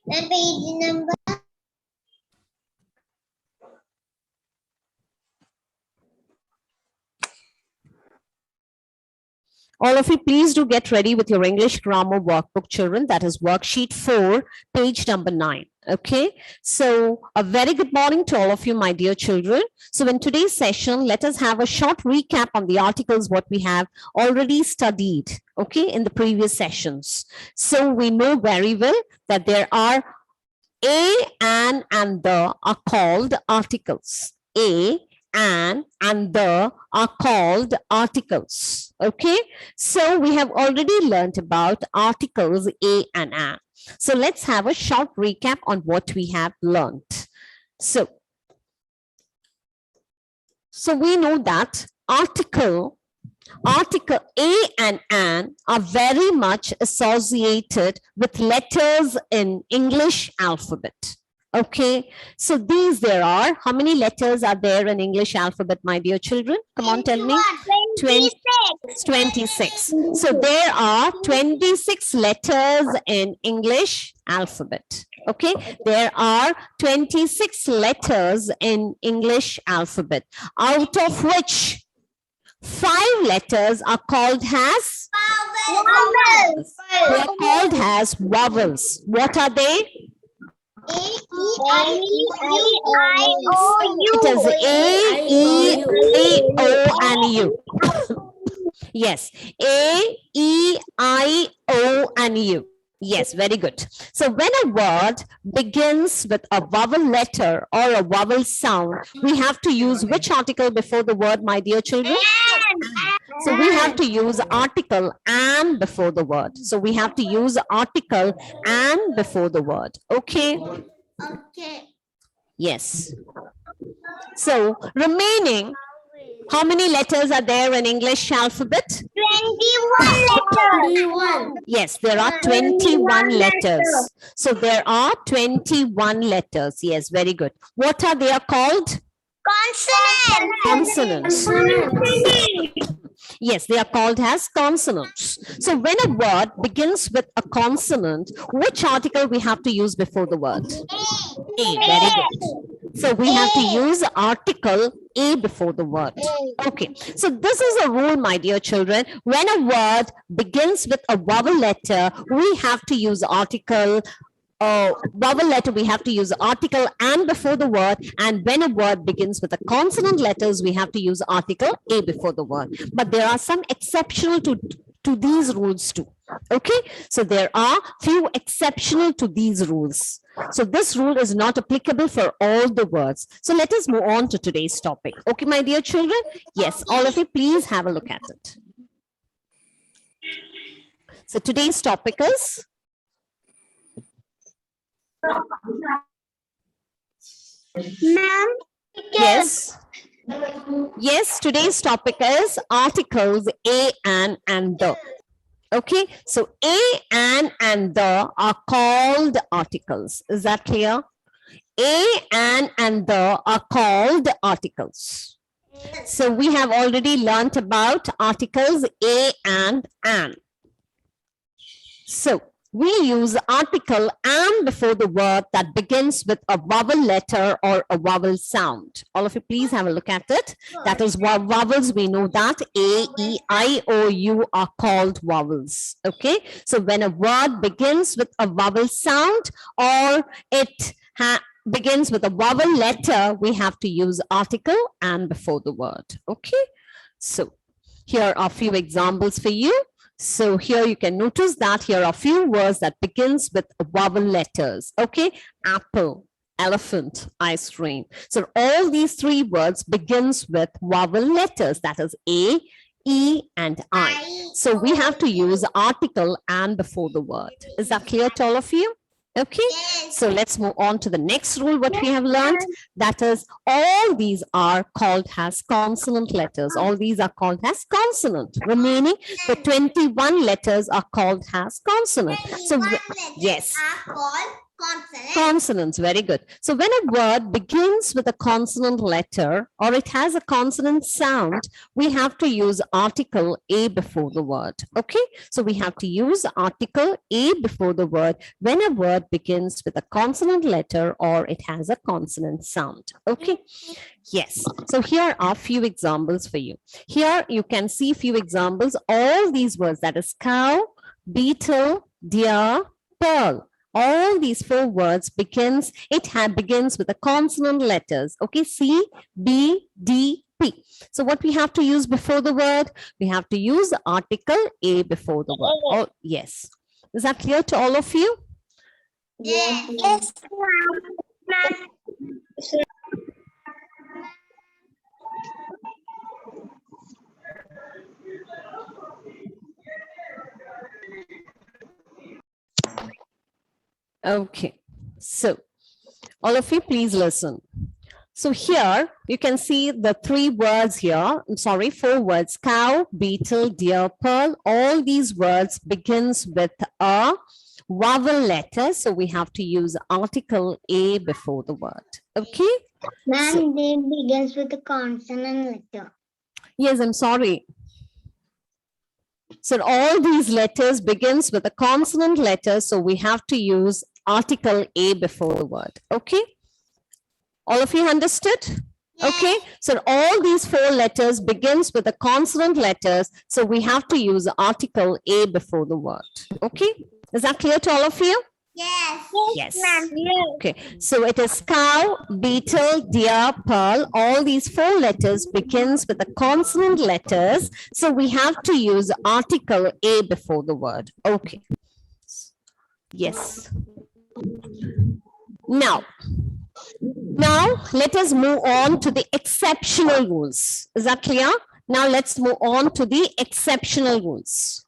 The page number. All of you, please do get ready with your English grammar workbook, children. That is worksheet 4, page number 9. Okay, so a very good morning to all of you, my dear children. So in today's session, let us have a short recap on the articles what we have already studied, okay, in the previous sessions. So we know very well that there are a, an, and the are called articles. A, and the are called articles. Okay, so we have already learned about articles a and an. So let's have a short recap on what we have learned. So we know that article a and an are very much associated with letters in English alphabet. Okay, so these there are, how many letters are there in English alphabet, my dear children? Come on, tell me. 26. So there are 26 letters in English alphabet. Okay, there are 26 letters in English alphabet, out of which 5 letters are called as Vowels. they are called as vowels. What are they? A-E-I-O-U. It is A, E, I, O, and U. Yes, A, E, I, O, and U. Yes, very good. So when a word begins with a vowel letter or a vowel sound, we have to use which article before the word, my dear children? So we have to use article and before the word. So we have to use article and before the word. Okay. Okay. Yes. So remaining, how many letters are there in English alphabet? 21 letters. Yes, there are 21 letters. So there are 21 letters. Yes, very good. What are they called? Consonants. Consonants. Yes, they are called as consonants. So when a word begins with a consonant, which article we have to use before the word? A. Very good. So we have to use article A before the word. Okay. So this is a rule, my dear children. When a word begins with a vowel letter, we have to use article vowel letter, we have to use article and before the word, and when a word begins with a consonant letters, we have to use article A before the word. But there are some exceptional to these rules too. Okay, so there are few exceptional to these rules. So this rule is not applicable for all the words. So let us move on to today's topic. Okay, my dear children. Yes, all of you, please have a look at it. So today's topic is Ma'am. yes. Yes, today's topic is articles a, an, and the. Okay, so a, an, and the are called articles. Is that clear? A, an, and the are called articles. So we have already learnt about articles a and an. So we use article and before the word that begins with a vowel letter or a vowel sound. All of you, please have a look at it. That is vowels. We know that A, E, I, O, U are called vowels. Okay. So when a word begins with a vowel sound or it begins with a vowel letter, we have to use article and before the word. Okay. So here are a few examples for you. So here you can notice that here are a few words that begins with vowel letters. Okay, apple, elephant, ice cream. So all these 3 words begins with vowel letters. That is A, E, and I. So we have to use article and before the word. Is that clear to all of you? Okay, so let's move on to the next rule what we have learned. That is all these are called as consonant letters. All these are called as consonant. Remaining the 21 letters are called as consonant. So yes. Are called Consonant. Consonants, very good. So when a word begins with a consonant letter or it has a consonant sound, we have to use article A before the word. Okay, so we have to use article A before the word when a word begins with a consonant letter or it has a consonant sound. Okay, yes. So here are few examples for you. Here you can see few examples. All these words, that is cow, beetle, deer, pearl. All these four words begins with the consonant letters. Okay, C, B, D, P. So what we have to use before the word? We have to use the article A before the word. Oh, yes. Is that clear to all of you? Yes. Yes. Okay, so all of you, please listen. So here you can see the three words here. I'm sorry, four words: cow, beetle, deer, pearl. All these words begins with a vowel letter. So we have to use article A before the word. Okay. Ma'am, they begins with a consonant letter. Yes, I'm sorry. So all these letters begins with a consonant letter. So we have to use article A before the word. Okay. All of you understood? Okay. So all these four letters begins with a consonant letters. So we have to use article A before the word. Okay. Is that clear to all of you? Yes. Yes. Ma'am. Okay, so it is cow, beetle, deer, pearl. All these four letters begins with the consonant letters. So we have to use article A before the word. Okay. Yes. Now let us move on to the exceptional rules. Is that clear? Now let's move on to the exceptional rules.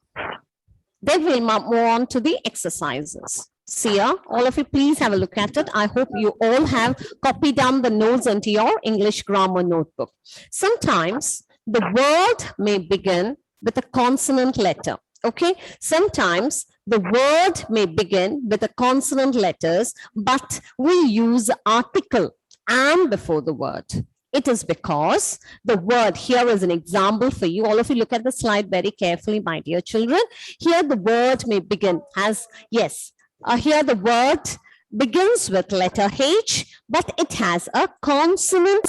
Then we'll move on to the exercises. See here, all of you, please have a look at it. I hope you all have copied down the notes into your English grammar notebook. Sometimes the word may begin with a consonant letter. Okay, sometimes the word may begin with a consonant letters, but we use article and before the word. It is because the word, here is an example for you. All of you look at the slide very carefully, my dear children. Here the word may begin as, yes, here the word begins with letter H, but it has a consonant,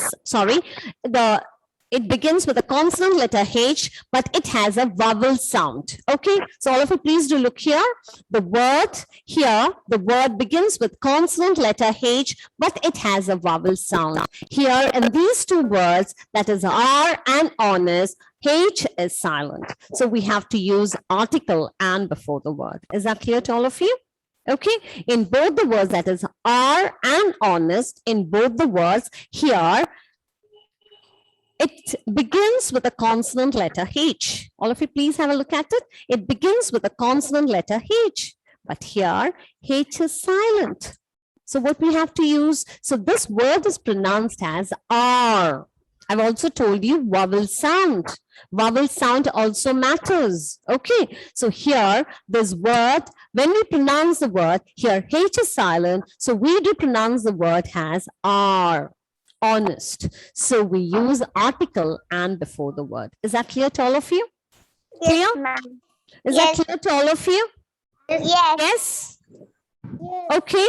it begins with a consonant letter H, but it has a vowel sound. Okay, so all of you, please do look here. The word here, the word begins with consonant letter H, but it has a vowel sound. Here in these two words, that is R and honest, H is silent. So we have to use article and before the word. Is that clear to all of you? Okay, in both the words, that is R and honest, in both the words here, it begins with a consonant letter H. All of you, please have a look at it. It begins with a consonant letter H, but here H is silent. So what we have to use, so this word is pronounced as R. I've also told you vowel sound. Vowel sound also matters. Okay, so here this word, when we pronounce the word, here H is silent. So we do pronounce the word as R, honest. So we use article and before the word. Is that clear to all of you? Clear? Yes, Is Yes. that clear to all of you? Yes. Yes? Okay.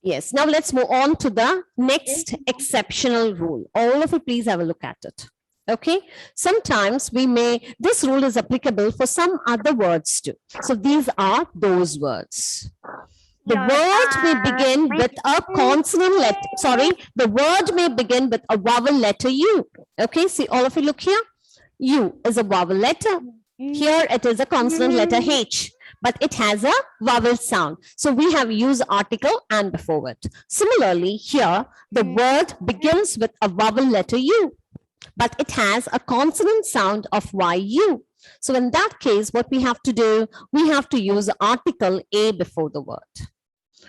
Yes, now let's move on to the next exceptional rule. All of you, please have a look at it. Okay, sometimes this rule is applicable for some other words too. So these are those words. The word may begin with a consonant letter, the word may begin with a vowel letter U. Okay, see, all of you look here. U is a vowel letter. Here it is a consonant letter H, but it has a vowel sound. So we have used article and before it. Similarly, here the word begins with a vowel letter U, but it has a consonant sound of YU. So in that case, what we have to do, we have to use article A before the word.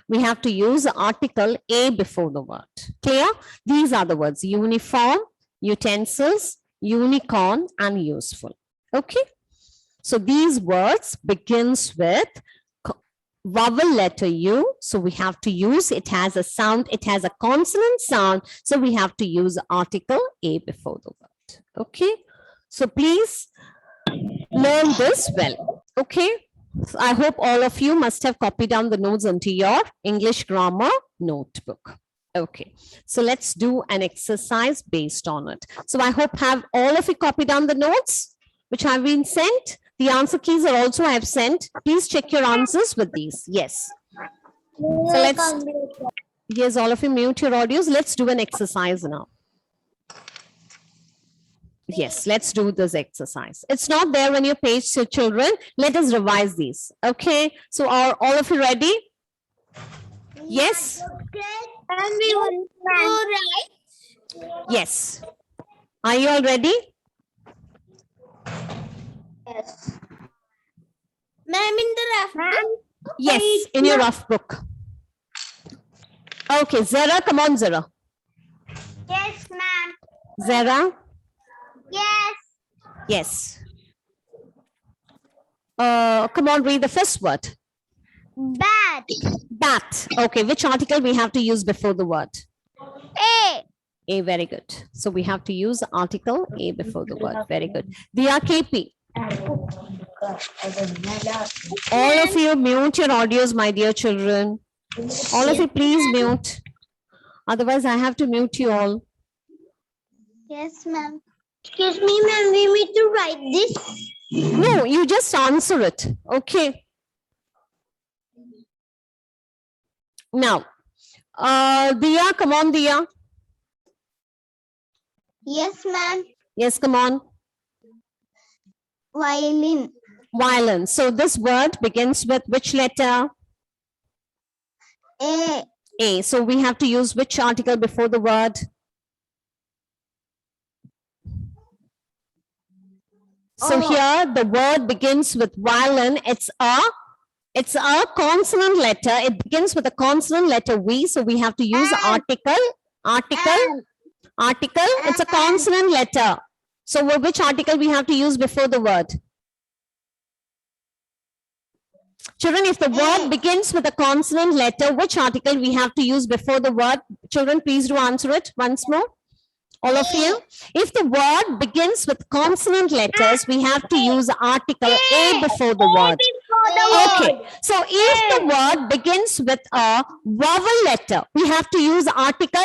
We have to use article A before the word. Clear? These are the words: uniform, utensils, unicorn, and useful. Okay? So these words begins with vowel letter U. So we have to use, it has a sound, it has a consonant sound. So we have to use article A before the word. Okay. So please learn this well. Okay. So I hope all of you must have copied down the notes onto your English grammar notebook. Okay, so let's do an exercise based on it. So I hope have all of you copied down the notes which have been sent. The answer keys are also I have sent. Please check your answers with these. Yes. So yes, all of you mute your audios. Let's do an exercise now. Yes, let's do this exercise. It's not there on your page, so children, let us revise these. Okay, so are all of you ready? Yes. And we will right. Yes. Are you all ready? Yes. Ma'am, in the rough book. Yes, in your rough book. Okay, Zara, come on, Zara. Yes, ma'am. Zara, Yes. yes. Come on, read the first word. Bat. Bat. Okay, which article we have to use before the word? A. A, very good. So we have to use article A before the word. Very good. Diya KP. All of you mute your audios, my dear children. All of you please mute. Otherwise, I have to mute you all. Yes, ma'am. Excuse me, ma'am. We need to write this. No, you just answer it. Okay. Now, Diya, come on, Diya. Yes, ma'am. Yes, come on. Violin. Violin. So this word begins with which letter? A. A. So we have to use which article before the word? So Oh. here the word begins with violin. It's a consonant letter. It begins with a consonant letter V. So we have to use article. Article. Article. It's a consonant letter. So which article we have to use before the word? Children, if the word begins with a consonant letter, which article we have to use before the word? Children, please do answer it once more. All of you. If the word begins with consonant letters, we have to use article A before the word. Okay. So if the word begins with a vowel letter, we have to use article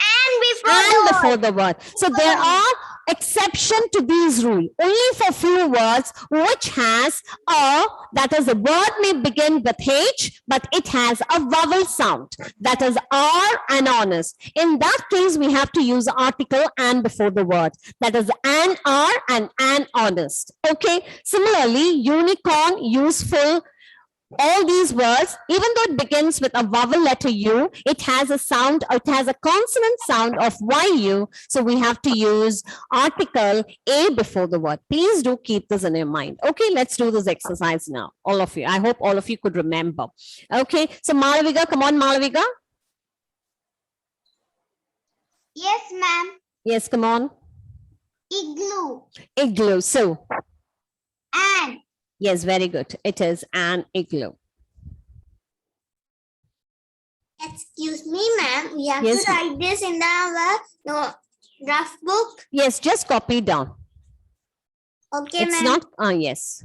and before the word. So there are exception to these rules. Only for few words which has a, that is the word may begin with H, but it has a vowel sound. That is R and honest. In that case, we have to use article and before the word. That is an R and an honest. Okay. Similarly, unicorn, useful, all these words, even though it begins with a vowel letter U, it has a sound, it has a consonant sound of YU. So we have to use article A before the word. Please do keep this in your mind. Okay, let's do this exercise now. All of you. I hope all of you could remember. Okay, so Malaviga, come on, Malaviga. Yes, ma'am. Yes, come on. Igloo. Igloo. So, And. yes, very good. It is an igloo. Excuse me, ma'am. We have Yes. to write this in the rough book. Yes, just copy it down. Okay, It's ma'am. not, yes.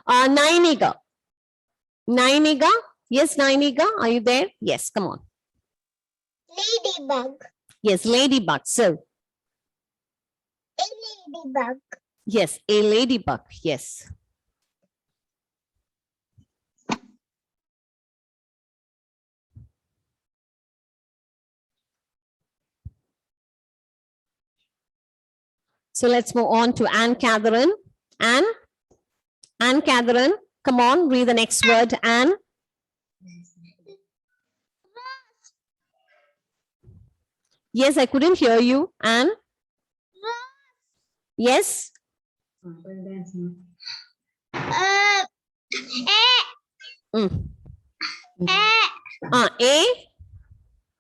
Nainiga. Nainiga. Yes, Nainiga. Are you there? Yes, come on. Ladybug. Yes, ladybug. So, A ladybug. yes, a ladybug. Yes. So let's move on to Anne Catherine. Anne Catherine, come on, read the next word. Anne. Yes, I couldn't hear you. Anne. Yes. A. Mm. A. A.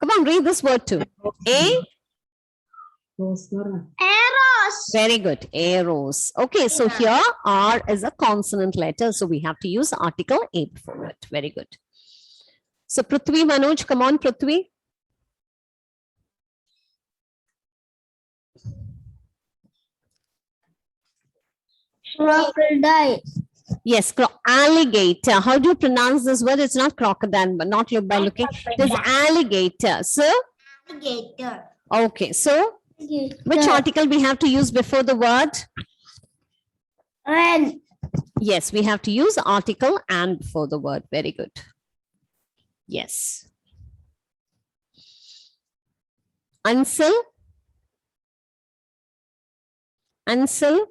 Come on, read this word too. A. Arrow. rose. Very good. A rose. Okay, so here R is a consonant letter, so we have to use article A before it. Very good. So Prithvi, Manoj, come on, Prithvi. Crocodile. Yes, alligator. How do you pronounce this word? It's not crocodile, but not by looking. It is alligator. So, Alligator. okay. So, which article we have to use before the word? Red. Yes, we have to use article and before the word. Very good. Yes. Ansel. Ansel.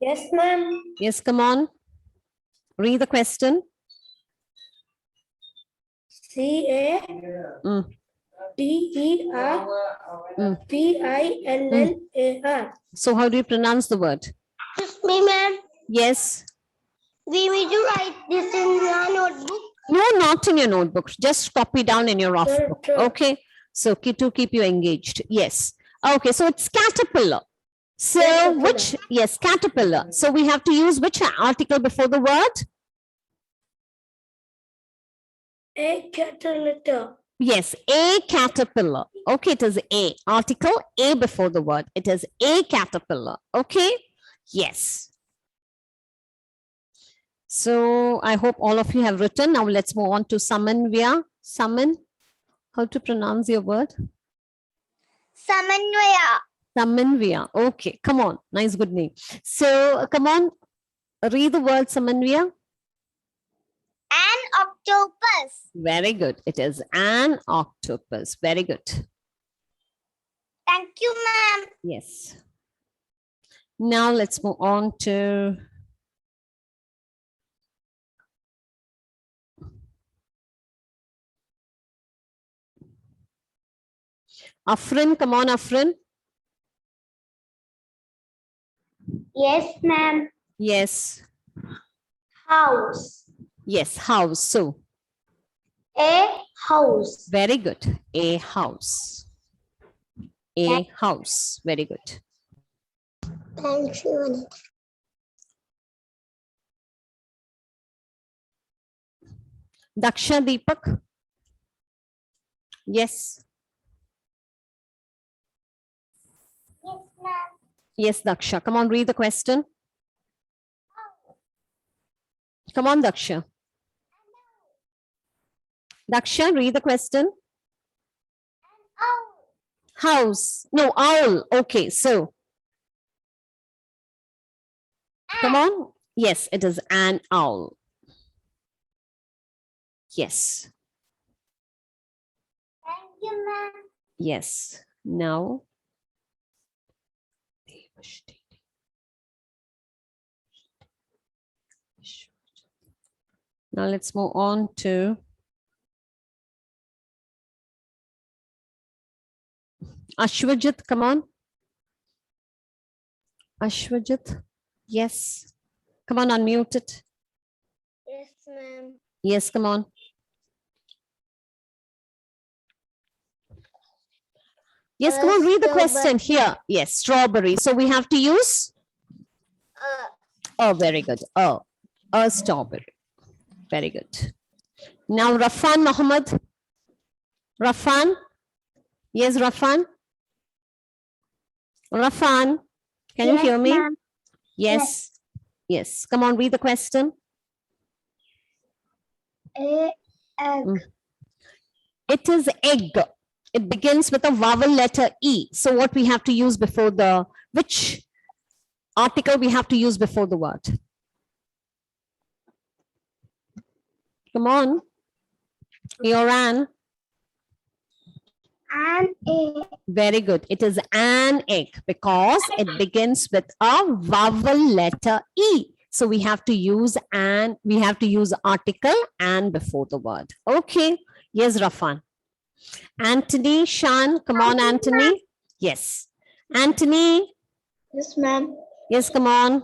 Yes, ma'am. Yes, come on. Read the question. Mm. CATERPILLAR. So how do you pronounce the word? Excuse me, ma'am. Yes. We need to write this in your notebook. No, not in your notebook. Just copy down in your rough Sure, book. sure. Okay. So to keep you engaged. Yes. Okay. So it's caterpillar. So Caterpillar. which, yes, caterpillar. So we have to use which article before the word? A caterpillar. Yes, a caterpillar. Okay, it is a article A before the word. It is a caterpillar. Okay. Yes. So I hope all of you have written. Now let's move on to Samanvya. Saman, how to pronounce your word? Samanvaya. Samanvya. Okay, come on. Nice, good name. So come on, read the word Samanvya. An octopus. Very good. It is an octopus. Very good. Thank you, ma'am. Yes. Now let's move on to Afrin. Come on, Afrin. Yes, ma'am. Yes. House. Yes, house. So A house. very good. A house. A house. Very good. Thank you. Daksha, Deepak. Yes. Yes, ma'am. Yes, Daksha. Come on, read the question. Come on, Daksha. Daksha, read the question. Oh. House. No, owl. Okay, so come on. Yes, it is an owl. Yes. Thank you, ma'am. Yes. Now. Now let's move on to Ashwajit. Come on. Ashwajit. Yes. Come on, unmute it. Yes, ma'am. Yes, come on. Yes, come on, read the question here. Yes, strawberry. So we have to use? Oh, very good. Oh, a strawberry. Very good. Now, Rafan Mohammed. Rafan. Yes, Rafan. Rafan, can you hear me? ma'am. Yes. Yes. Come on, read the question. A egg. It is egg. It begins with a vowel letter E. So what we have to use before the, which article we have to use before the word? Come on. Yoran. An egg. Very good. It is an egg because it begins with a vowel letter E. So we have to use an, we have to use article and before the word. Okay. Yes, Rafan. Anthony, Shan, come on, Anthony. Yes. Anthony. Yes, ma'am. Yes, come on.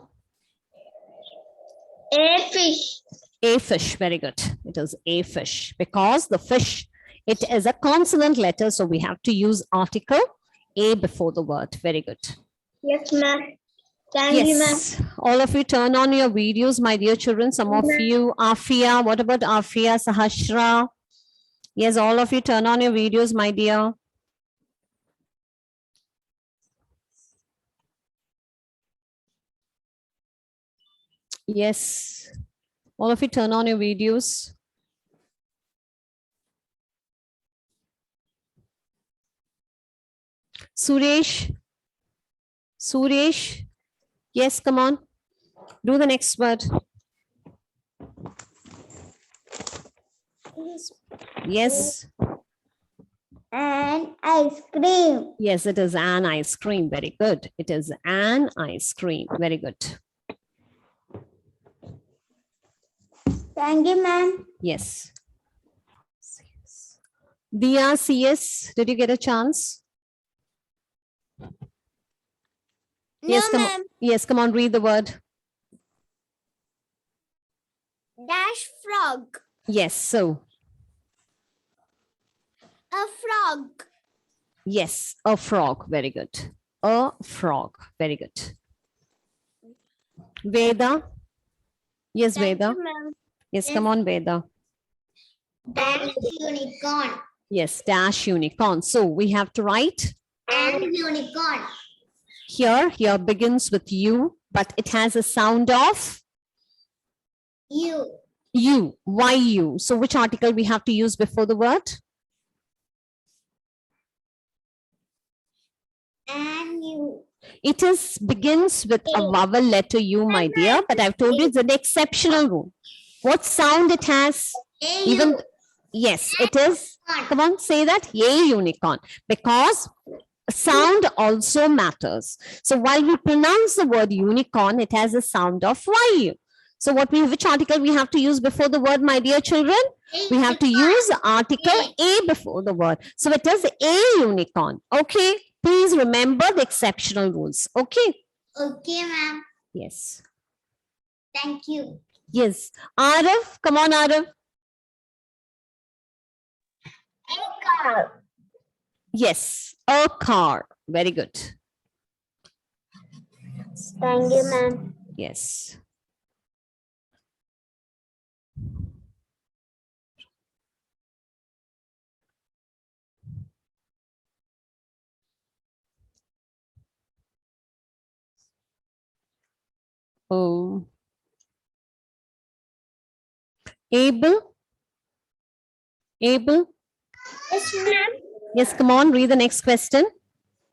A fish. A fish. Very good. It is a fish because the fish, it is a consonant letter. So we have to use article A before the word. Very good. Yes, ma'am. Thank you, ma'am. Yes, all of you turn on your videos, my dear children. Some of you, Afia, what about Afia, Sahasra? Yes, all of you turn on your videos, my dear. Yes, all of you turn on your videos. Suresh, Suresh, yes, come on. Do the next word. Yes, And ice cream. yes, it is an ice cream. Very good. It is an ice cream. Very good. Thank you, ma'am. Yes. Dia, CS, did you get a chance? Yes, No, come on. ma'am. Yes, come on, read the word. Dash frog. Yes, so, A frog. yes, a frog. Very good. A frog. Very good. Veda. Yes, Veda. ma'am. Yes, come on, Veda. Dash unicorn. Yes, dash unicorn. So we have to write And unicorn. here begins with U, but it has a sound of You. U. Why U? So which article we have to use before the word? And you. It is begins with a vowel letter U, my dear, but I've told you it's an exceptional rule. What sound it has? Even yes, it is. Come on, say that. Yay, unicorn. Because sound also matters. So while we pronounce the word unicorn, it has a sound of Y. So which article we have to use before the word, my dear children? We have to use article A before the word. So it is a unicorn. Okay. Please remember the exceptional rules. Okay. Okay, ma'am. Yes. Thank you. Yes. Arif, come on, Arif. A car. Yes. A car. Very good. Thank you, ma'am. Yes. Oh. Able? Able? Yes, ma'am. Yes, come on, read the next question.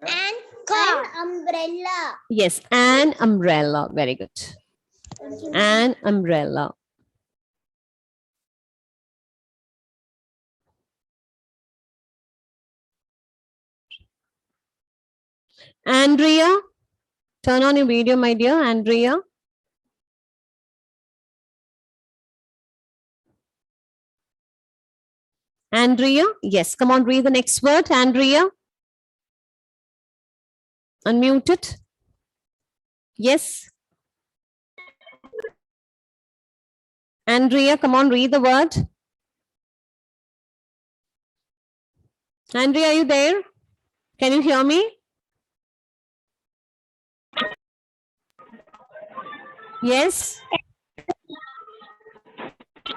And car. An umbrella. Yes, an umbrella. Very good. An umbrella. Andrea, turn on your video, my dear. Andrea. Andrea, yes, come on, read the next word. Andrea. Unmute it. Yes. Andrea, come on, read the word. Andrea, are you there? Can you hear me? Yes.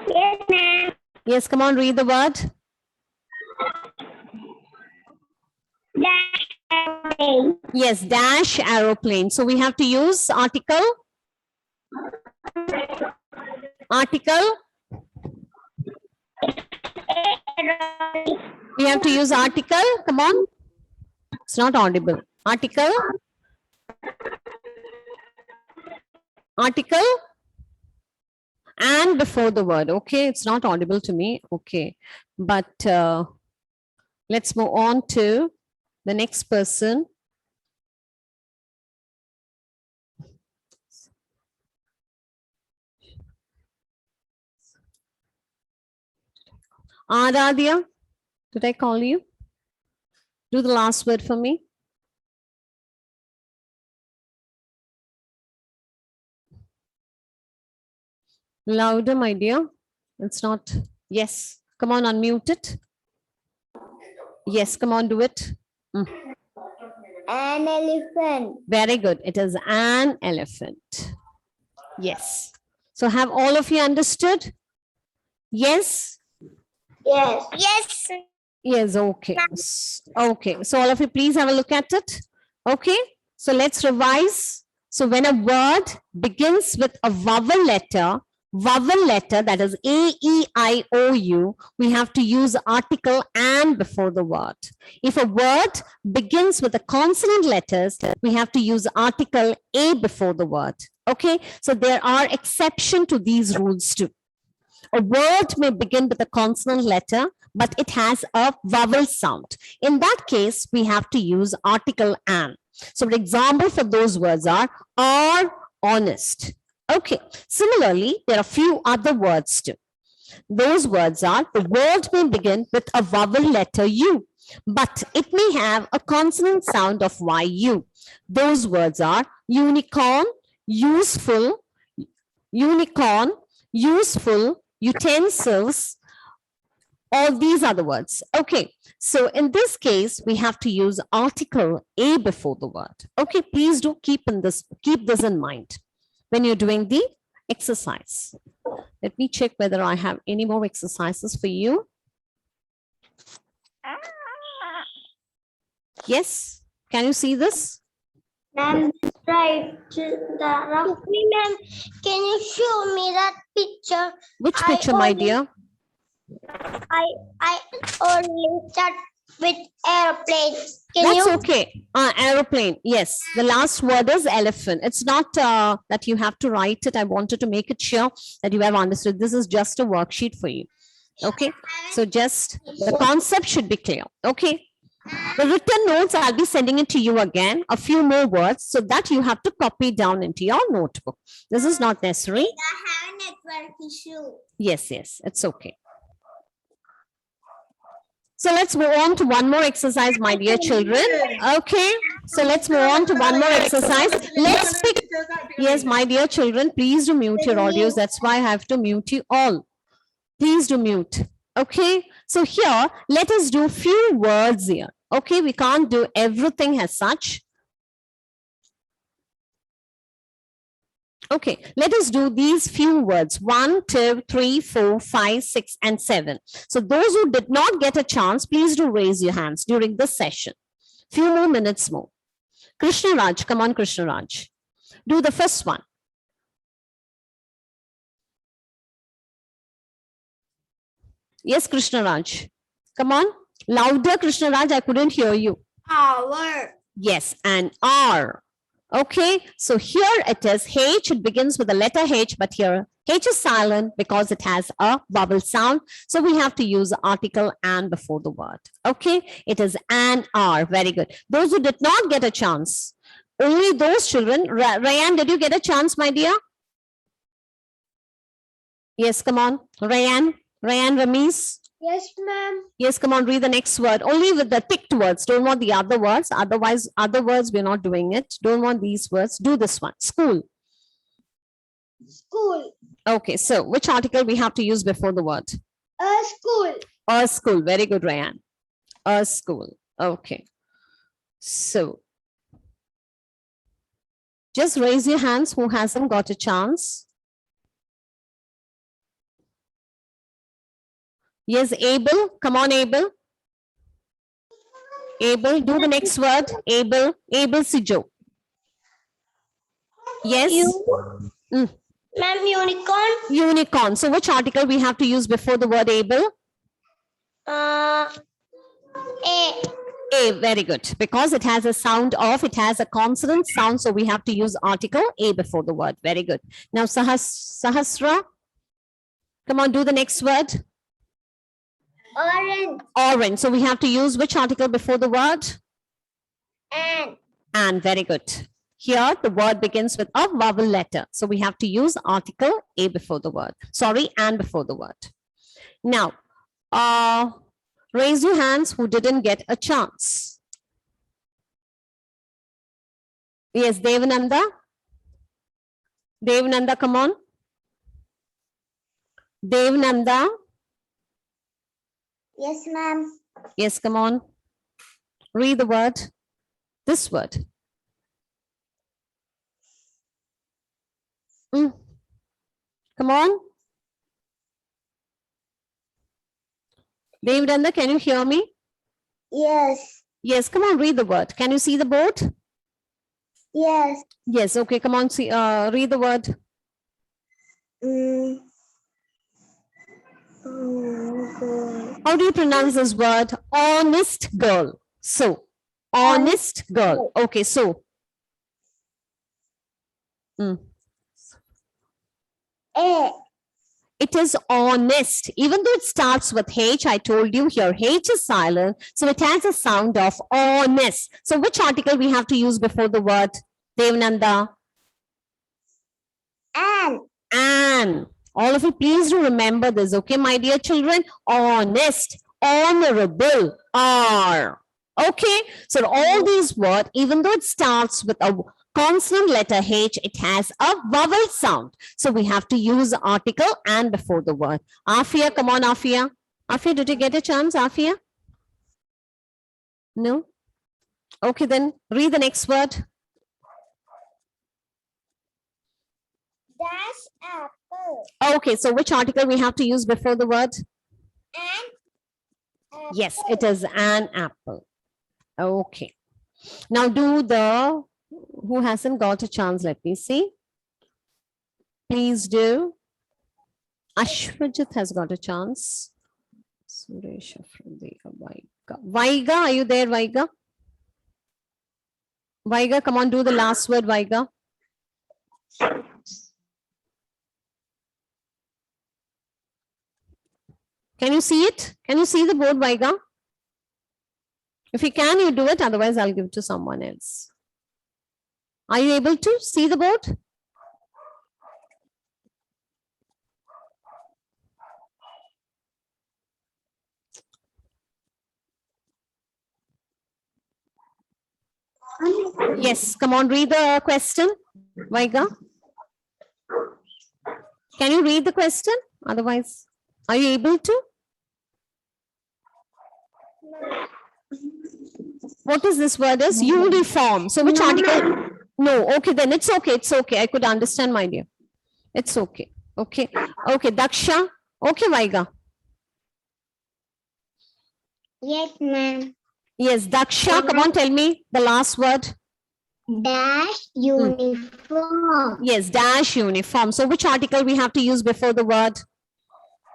Yes, ma'am. Yes, come on, read the word. Dash airplane. Yes, dash aeroplane. So we have to use article. Article. We have to use article. Come on. It's not audible. Article. Article. And before the word. Okay, it's not audible to me. Okay. But let's move on to the next person. Aradhya, did I call you? Do the last word for me. Louder, my dear. It's not. Yes. Come on, unmute it. Yes, come on, do it. An elephant. Very good. It is an elephant. Yes. So have all of you understood? Yes? Yes. Yes. Yes, okay. Okay, so all of you please have a look at it. Okay, so let's revise. So when a word begins with a vowel letter that is A, E, I, O, U, we have to use article and before the word. If a word begins with a consonant letters, we have to use article A before the word. Okay, so there are exceptions to these rules too. A word may begin with a consonant letter, but it has a vowel sound. In that case, we have to use article an. So the example for those words are honest. Okay. Similarly, there are a few other words too. Those words are, the word may begin with a vowel letter U, but it may have a consonant sound of YU. Those words are unicorn, useful, utensils, all these other words. Okay, so in this case, we have to use article A before the word. Okay, please do keep this in mind when you're doing the exercise. Let me check whether I have any more exercises for you. Yes, can you see this? Ma'am, right. Ma'am, can you show me that picture? Which picture, my dear? I only start with airplanes. That's okay. Aeroplane. Yes. The last word is elephant. It's not that you have to write it. I wanted to make it sure that you have understood. This is just a worksheet for you. Okay. So just the concept should be clear. Okay. The written notes, I'll be sending it to you again, a few more words, so that you have to copy down into your notebook. This is not necessary. I have a network issue. Yes, it's okay. So let's move on to one more exercise, my dear children. Okay, so let's move on to one more exercise. Let's pick. Yes, my dear children, please do mute your audios. That's why I have to mute you all. Please do mute. Okay, so here, let us do few words here. Okay, we can't do everything as such. Okay, let us do these few words. 1, 2, 3, 4, 5, 6, and 7. So those who did not get a chance, please do raise your hands during this session. Few more minutes more. Krishna Raj, come on, Krishna Raj. Do the first one. Yes, Krishna Raj. Come on. Louder, Krishna Raj. I couldn't hear you. Hour. Yes, and R. Okay, so here it is H. It begins with the letter H, but here H is silent because it has a vowel sound. So we have to use the article and before the word. Okay, it is an R. Very good. Those who did not get a chance, only those children. Rayan, did you get a chance, my dear? Yes, come on. Rayan, Ramesh. Yes, ma'am. Yes, come on, read the next word. Only with the ticked words. Don't want the other words. Otherwise, other words, we're not doing it. Don't want these words. Do this one. School. School. Okay, so which article we have to use before the word? School. A school. Very good, Ryan. A school. Okay. So, just raise your hands who hasn't got a chance. Yes, Abel. Come on, Abel. Abel, do the next word. Abel Sijo. Yes. Ma'am, unicorn. Unicorn. So which article we have to use before the word Abel? A. A, very good. Because it has a sound of, it has a consonant sound. So we have to use article A before the word. Very good. Now, Sahasra. Come on, do the next word. Orange. Orange. So we have to use which article before the word? And. Very good. Here, the word begins with a vowel letter. So we have to use article A before the word. Sorry, and before the word. Now, raise your hands who didn't get a chance. Yes, Devananda. Devananda, come on. Devananda. Yes, ma'am. Yes, come on. Read the word. This word. Mm. Come on. Devranda, can you hear me? Yes. Yes, come on, read the word. Can you see the board? Yes. Yes, okay, come on, see, read the word. How do you pronounce this word? Honest girl. So, honest girl. Okay, so. A. It is honest. Even though it starts with H, I told you here, H is silent. So it has a sound of honest. So which article we have to use before the word? Devananda? An. All of you, please do remember this, okay, my dear children? Honest, honorable, are. Okay, so all these words, even though it starts with a consonant letter H, it has a vowel sound. So we have to use the article and before the word. Afia, come on, Afia. Afia, did you get a chance, Afia? No? Okay, then read the next word. Dash apple. Okay, so which article we have to use before the word? An Yes, it is an apple. Okay. Now do the, who hasn't got a chance, let me see. Please do. Ashwajit has got a chance. Suresh, Vaiga. Vaiga, are you there, Vaiga? Vaiga, come on, do the last word, Vaiga. Can you see it? Can you see the board, Vaiga? If you can, you do it. Otherwise, I'll give it to someone else. Are you able to see the board? Yes, come on, read the question, Vaiga. Can you read the question? Otherwise, are you able to? What is this word is? Uniform. So which article? No, okay, then it's okay. It's okay. I could understand, my dear. It's okay. Okay. Okay, Daksha. Okay, Vaiga. Yes, ma'am. Yes, Daksha, come on, tell me the last word. Dash uniform. Yes, dash uniform. So which article we have to use before the word?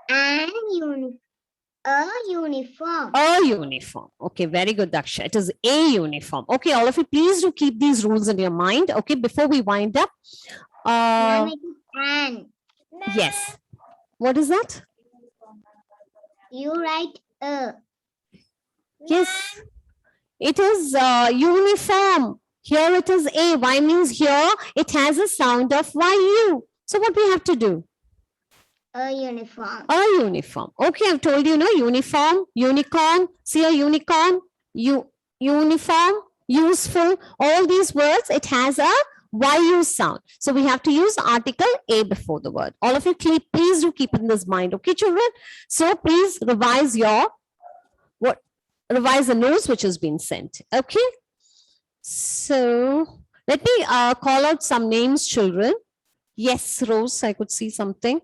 A uniform. A uniform. Okay, very good, Daksha. It is a uniform. Okay, all of you, please do keep these rules in your mind. Okay, before we wind up. Ma'am, it is an. Yes. What is that? You write a. Yes. It is uniform. Here it is A. Y means here it has a sound of YU. So what we have to do? A uniform. A uniform. Okay, I've told you, no, uniform, unicorn. See a unicorn, uniform, useful. All these words, it has a YU sound. So we have to use article A before the word. All of you, please do keep in this mind. Okay, children? So please revise your, revise the notes which has been sent. Okay? So let me call out some names, children. Yes, Rose, I could see something.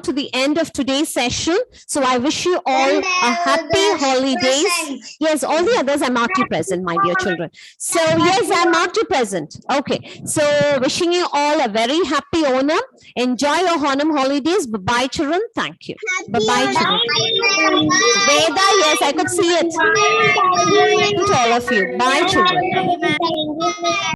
To the end of today's session. So I wish you all a happy holidays. Yes, all the others I marked you present, my dear children. So yes, I marked you present. Okay. So wishing you all a very happy Onam. Enjoy your Onam holidays. Bye-bye, children. Thank you. Bye-bye, children. Veda, yes, I could see it. To all of you. Bye, children.